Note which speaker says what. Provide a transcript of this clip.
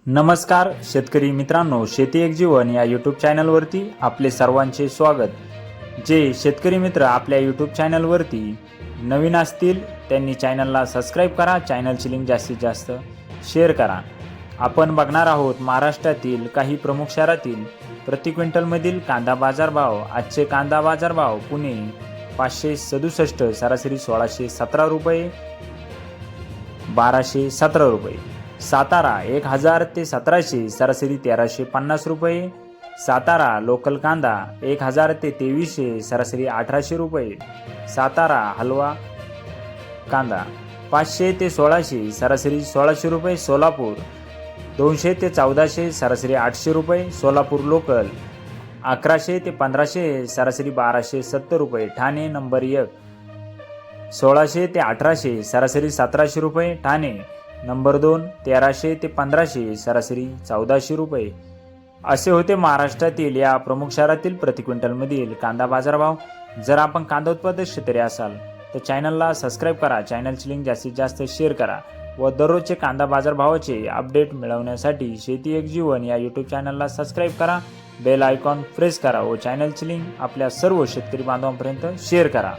Speaker 1: नमस्कार शेतकरी मित्रांनो, शेती एक जीवन या यूट्यूब चॅनलवरती आपले सर्वांचे स्वागत। जे शेतकरी मित्र आपल्या यूट्यूब चॅनलवरती नवीन असतील त्यांनी चॅनलला सबस्क्राईब करा, चॅनलची लिंक जास्तीत जास्त शेअर करा। आपण बघणार आहोत महाराष्ट्रातील काही प्रमुख शहरातील प्रति क्विंटलमधील कांदा बाजारभाव। आजचे कांदा बाजारभाव: पुणे 567, सरासरी 1617 रुपये, 1217 रुपये। सातारा 1000 ते 1700, सरासरी 1350 रुपये। सातारा लोकल कांदा 1000 ते 2300, सरासरी 1800 रुपये। सातारा हलवा कांदा 500 ते 1600, सरासरी 1600 रुपये। सोलापूर 200 ते 1400, सरासरी 800 रुपये। सोलापूर लोकल 1100 ते 1500, सरासरी 1270 रुपये। ठाणे नंबर 1 1600 ते 1800, सरासरी 1700 रुपये। ठाणे नंबर 2 1300 ते 1500, सरासरी 1400 रुपये। असे होते महाराष्ट्रातील या प्रमुख शहरातील प्रति क्विंटलमधील कांदा बाजारभाव। जर आपण कांदा उत्पादक शेतकरी असाल तर चॅनलला सबस्क्राईब करा, चॅनलची लिंक जास्तीत जास्त शेअर करा व दररोजचे कांदा बाजारभावाचे अपडेट मिळवण्यासाठी शेती एक जीवन या यूट्यूब चॅनलला सबस्क्राईब करा, बेल आयकॉन प्रेस करा व चॅनलची लिंक आपल्या सर्व शेतकरी बांधवांपर्यंत शेअर करा।